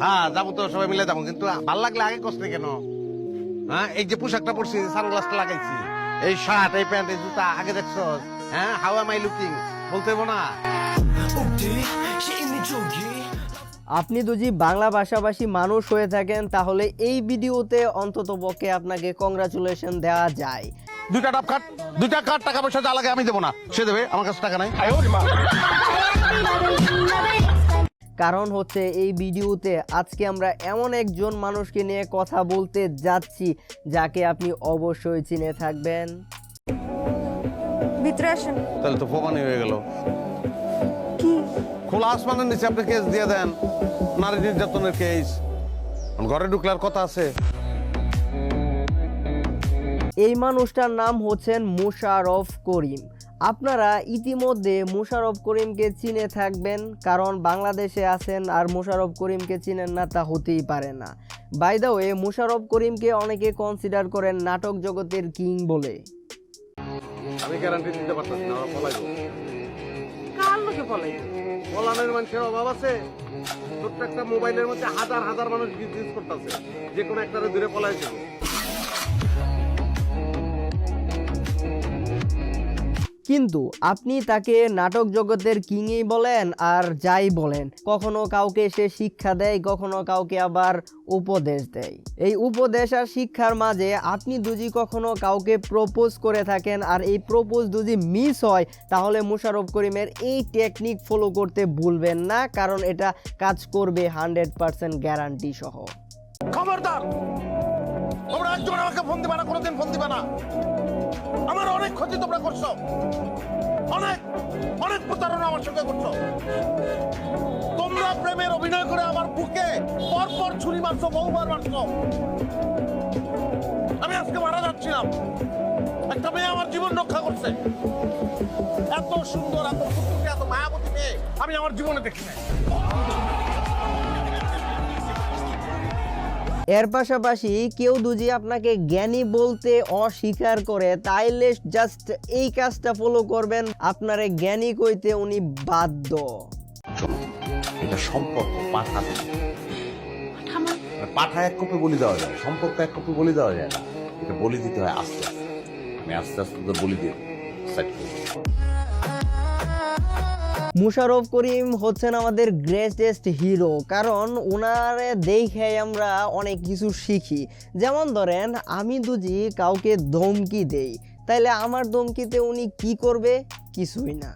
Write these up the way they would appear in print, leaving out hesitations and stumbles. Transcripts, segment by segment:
হ্যাঁ যাবো তো, সবাই মিলে যাবো, কিন্তু ভাল লাগলে আগে কষ্ট কেন? হ্যাঁ, এই যে পোশাকটা পরছি, সানগ্লাসটা লাগাইছি, এই শার্ট, এই প্যান্ট, এই জুতা আগে দেখছো? হ্যাঁ, হাউ এম আই লুকিং বলতে হবো না? আপনি যদি বাংলা ভাষাভাষী মানুষ হয়ে থাকেন তাহলে এই ভিডিওতে অন্তত পক্ষে আপনাকে কংগ্রাচুলেশন দেওয়া যায়। দুইটা ডাব কাট, দুইটা কাট, টাকা পয়সা যা লাগে আমি দেবো না, সে দেবে, আমার কাছে টাকা নাই। কারণ হচ্ছে এই ভিডিওতে আজকে আমরা এমন একজন মানুষকে নিয়ে কথা বলতে যাচ্ছি যাকে আপনি অবশ্যই চিনে থাকবেন। ভিতরে আসেন। তাহলে তো প্রমাণই হয়ে গেল। কি? খোলা আসমানের নিচে আপনি কেস দিয়ে দেন, নারী নির্যাতনের কেস। ঘরে ঢুকলার কথা আছে। এই মানুষটার নাম হচ্ছেন মোশাররফ করিম। আপনারা ইতিমধ্যে মোশাররফ করিমকে চিনে থাকবেন, কারণ বাংলাদেশে আছেন আর মোশাররফ করিমকে চিনেন না তা হতেই পারে না। বাই দ্য ওয়ে, মোশাররফ করিমকে অনেকে কনসিডার করেন নাটক জগতের কিং বলে। আমি গ্যারান্টি দিতে পারতেছি না ওরা পলাইব। কার লোকে পলাইবে? পলানের মানুষের অভাব আছে। ছোট্ট একটা মোবাইলের মধ্যে হাজার হাজার মানুষ বিজনেস করতেছে, যে কোনো একটারে দূরে পলাই যাবে। কিন্তু আপনি তাকে নাটক জগতের কিংই বলেন আর যাই বলেন, কখনো কাউকে সে শিক্ষা দেয়, কখনো কাউকে আবার উপদেশ দেয়। এই উপদেশ আর শিক্ষার মাঝে আপনি যদি কখনো কাউকে প্রপোজ করে থাকেন আর এই প্রপোজ যদি মিস হয়, তাহলে মোশাররফ করিমের এই টেকনিক ফলো করতে ভুলবেন না, কারণ এটা কাজ করবে 100% গ্যারান্টি সহ। খবরদার, তোমরা একজন আমাকে ফোন দিবা না, কোনোদিন ফোন দিবা না। আমার অনেক ক্ষতি তোমরা করছো, অনেক অনেক প্রতারণা আমার সঙ্গে করছো। তোমরা প্রেমের অভিনয় করে আমার বুকে পরপর ছুরি মারছো, বহুবার মারছো। আমি আজকে মারা যাচ্ছিলাম, একটা মেয়ে আমার জীবন রক্ষা করছে। এত সুন্দর, এত সুন্দর, এত মায়াবতী মেয়ে আমি আমার জীবনে দেখি নাই। এর পাশাপাশি কেউ যদি আপনাকে জ্ঞানী বলতে অস্বীকার করে, তাইলে জাস্ট এই কাজটা ফলো করবেন, আপনারে জ্ঞানী কইতে উনি বাধ্য। এটা সম্পর্ক পাঠা এক কপি বলি দেওয়া যায়, সম্পর্ক এক কপি বলি দেওয়া যায় না। এটা বলি দিতে হয় আস্তে আস্তে। আমি আস্তে আস্তে তো বলি দিয়ে মোশাররফ করিম হচ্ছেন আমাদের গ্রেটেস্ট হিরো, কারণ ওনারে দেখে আমরা অনেক কিছু শিখি। যেমন ধরেন, আমি যদি কাউকে ধমকি দেই, তাইলে আমার ধমকিতে উনি কি করবে? কিছুই না।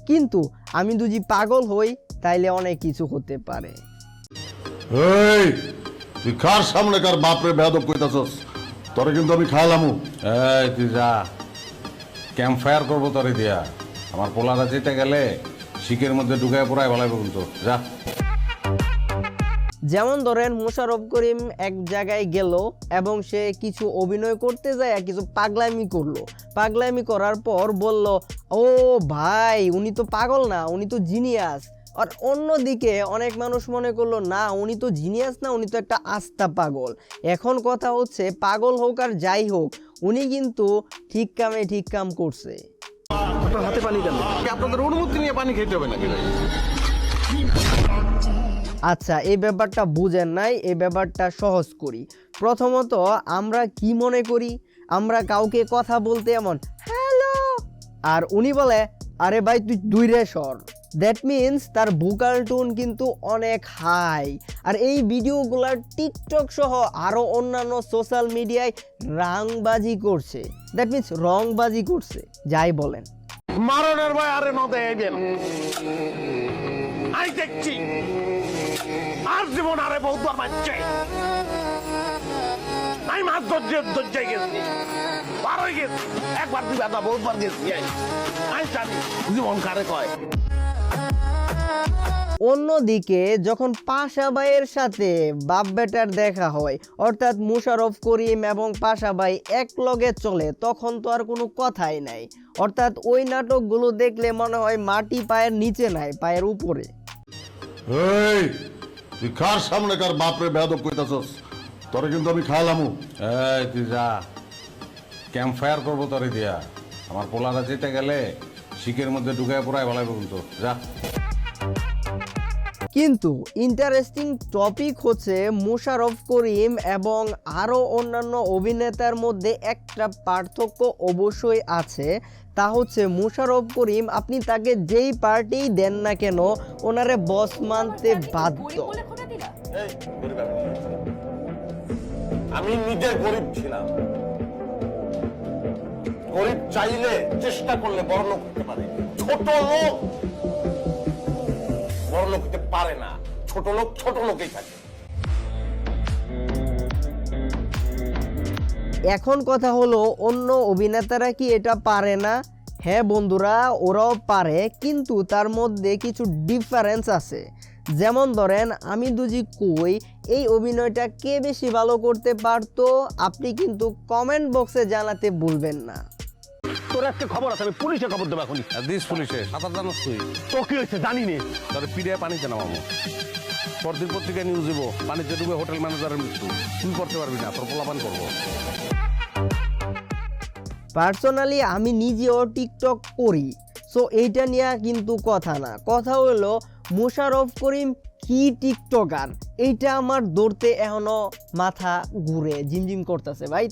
কিন্তু আমি যদি পাগল হই, তাইলে অনেক কিছু হতে পারে। এই তুই কার সামনে কার বাপরে বেয়াদব কইতাছস? তোরে কিন্তু আমি খাইলামু। এই তুই যা, ক্যাম্প ফায়ার করবো তোরে দিয়া। আমার পোলারা যেতে গেলে শিকের মধ্যে ঢুকায় পড়ায় বলাইব কিন্তু, যা। যেমন ধরেন, মোশাররফ করিম এক জায়গায় গেল এবং সে কিছু অভিনয় করতে যায় আর কিছু পাগলামি করলো। পাগলামি করার পর বলল, ও ভাই, উনি তো পাগল না, উনি তো জিনিয়াস। আর অন্যদিকে অনেক মানুষ মনে করলো, না উনি তো জিনিয়াস না, উনি তো একটা আস্তা পাগল। এখন কথা হচ্ছে, পাগল হোক আর যাই হোক, উনি কিন্তু ঠিক কামে ঠিক কাম করছে। আপনার হাতে পানি দেন, আপনাদের অনুমতি নিয়ে পানি খেতে হবে নাকি? আচ্ছা, এই ব্যাপারটা বুঝেন নাই, এই ব্যাপারটা সহজ করি। প্রথমত, আমরা কি মনে করি? আমরা কাউকে কথা বলতে এমন হ্যালো, আর উনি বলে আরে ভাই তুই দূরে সর। দ্যাট মিনস তার ভোকাল টোন কিন্তু অনেক হাই। আর এই ভিডিওগুলার টিকটক সহ আরও অন্যান্য সোশ্যাল মিডিয়ায় রাংবাজি করছে, দ্যাট মিনস রংবাজি করছে, যাই বলেন। মারণের ভয় আরে নদে আইবেন, আই দেখছি আর জীবন আরে বহুবার মারছে। আমি মাছ দরজায় গেছি, বারোই গেছি, একবার দুবার না বহুবার গেছি। আমি জানি জীবন কারে কয়। অন্যদিকে যখন পাশা ভাইয়ের সাথে বাপ বেটার দেখা হয়, অর্থাৎ মোশাররফ করিম এবং পাশা ভাই এক লগে চলে, তখন তো আর কোনো কথাই নাই। অর্থাৎ ওই নাটকগুলো দেখলে মনে হয় মাটি পায়ের নিচে নাই, পায়ের উপরে। এই তুই কার সামনে কার বাপরে বেয়াদব কইতাছস? তোরে কিন্তু আমি খাইলামু। এই তুই যা, ক্যাম্প ফায়ার করবো তোরে দিয়া। আমার পোলারা যেতে গেলে শিকের মধ্যে ঢুকায় পড়ায় বলাইব কিন্তু, যা। কিন্তু ইন্টারেস্টিং টপিক হচ্ছে মোশাররফ করিম এবং আরও অন্যান্য অভিনেতার মধ্যে একটা পার্থক্য অবশ্যই আছে। তা হচ্ছে মোশাররফ করিম আপনি তাকে যেই পার্টিই দেন না কেন ওনারে বস মানতে বাধ্য। এই, গরিব আমি নিজে গরিব ছিলাম। গরিব চাইলে চেষ্টা করলে বড় লোক হতে পারে, ছোট লোক বড় লোক হতে পারে না। ছোট লোক ছোট লোকেই থাকে। এখন কথা হলো অন্য অভিনেতারা কি এটা পারে না? হ্যাঁ বন্ধুরা, ওরাও পারে, কিন্তু তার মধ্যে কিছু ডিফারেন্স আছে। যেমন ধরেন আমি দুজি কই এই অভিনয়টা কে বেশি ভালো করতে পারতো, আপনি কিন্তু কমেন্ট বক্সে জানাতে ভুলবেন না। তোর আজকে খবর আছে, আমি পুলিশে খবর দেবো এখনই। দিস পুলিশে সাঁতার জানাস তুই? তো কি হয়েছে জানি নে। তাহলে পিড়ে পানিতে নামাবো। পরদিন পত্রিকায় নিউজ দেবো পানিতে ডুবে হোটেল ম্যানেজারের মৃত্যু। তুই করতে পারবি না, তোর পোলাপান করবো। পার্সোনালি আমি নিজেও টিকটক করি, সো এইটা নিয়ে কিন্তু কথা না। কথা হলো মোশাররফ করিম কি টিকটকার, এইটা আমার ধরতে এখনো মাথা ঘুরে ঝিমঝিম করতেছে ভাই।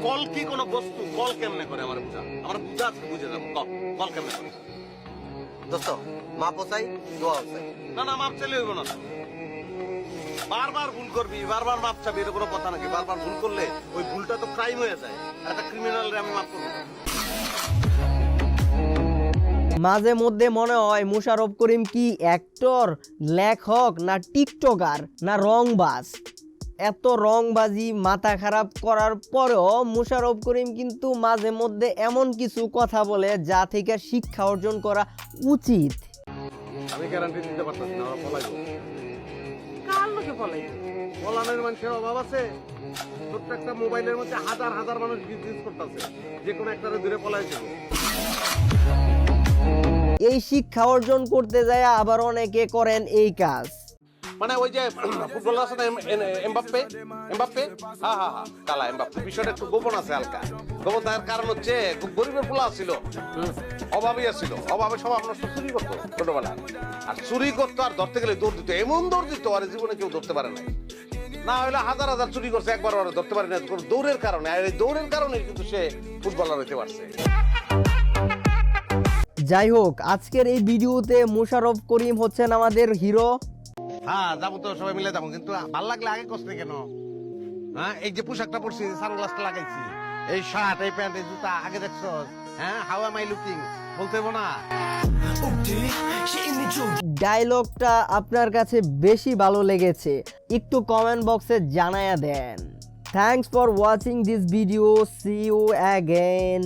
কল কি কোনো বস্তু? কল কেমনে করে আমার বুঝা? আমার বুঝা আছে, বুঝে যাবো। কল কেমনে করে? দোস্ত মা পোসাই দোয়া হোসাই। না না, মাপ চাইলে হইব না। বারবার ভুল করবি, বারবার মাপ চাবি, এটা কোনো কথা নাকি? বারবার ভুল করলে ওই ভুলটা তো ক্রাইম হয়ে যায়। আর একটা ক্রিমিনালরে আমি মাপ করবো না। মাঝে মধ্যে মনে হয় মোশাররফ করিম কি অ্যাক্টর, লেখক, না টিকটকার, না রংবাজ। এত রংবাজি মাথা খারাপ করার পরেও মোশাররফ করিম কিন্তু মাঝে মধ্যে এমন কিছু কথা বলে যা থেকে শিক্ষা অর্জন করা উচিত। আমি গ্যারান্টি দিতে পারতাম না, ওরা পলাইব। কার লোকে পলাইছে? পলানোর মানুষের অভাব আছে? ছোট্ট একটা মোবাইলের মধ্যে হাজার হাজার মানুষ বিজনেস করতেছে, যে কোনো একটারে দূরে পলাই যাবে। এই শিক্ষা অর্জন করতে যায় আবার অনেকে করেন এই কাজ। মানে ওই যে ফুটবলার আছে না, এমবাপ্পে, এমবাপ্পে, হ্যাঁ হ্যাঁ হ্যাঁ, কালা এমবাপ্পে। বিষয়টা একটু গোপন আছে, হালকা গোপন থাকার কারণ হচ্ছে খুব গরিবের পোলা ছিল, অভাবই ছিল। অভাবে সব আপনার চুরি করতো ছোটবেলা, আর চুরি করতো আর ধরতে গেলে দৌড় দিত, এমন দৌড় দিত আর জীবনে কেউ ধরতে পারে না। না হলে হাজার হাজার চুরি করছে, একবার ওরা ধরতে পারে না দৌড়ের কারণে। আর এই দৌড়ের কারণে কিন্তু সে ফুটবলার হইতে পারছে। যাই হোক, আজকের এই ভিডিওতে মোশাররফ করিম হচ্ছেন আমাদের হিরো। হ্যাঁ যাবো তো, সবাই মিলে যাবো, কিন্তু ভাল লাগলে আগে কষ্ট কেন? হ্যাঁ, এই যে পোশাকটা পরছি, সানগ্লাসটা লাগাইছি, এই শার্ট, এই প্যান্ট, এই জুতা, আগে দেখছো? হ্যাঁ, হাউ এম আই লুকিং বলতে হবো না? ডায়লগটা আপনার কাছে বেশি ভালো লেগেছে একটু কমেন্ট বক্সে জানায়া দেন। Thanks for watching this video, see you again.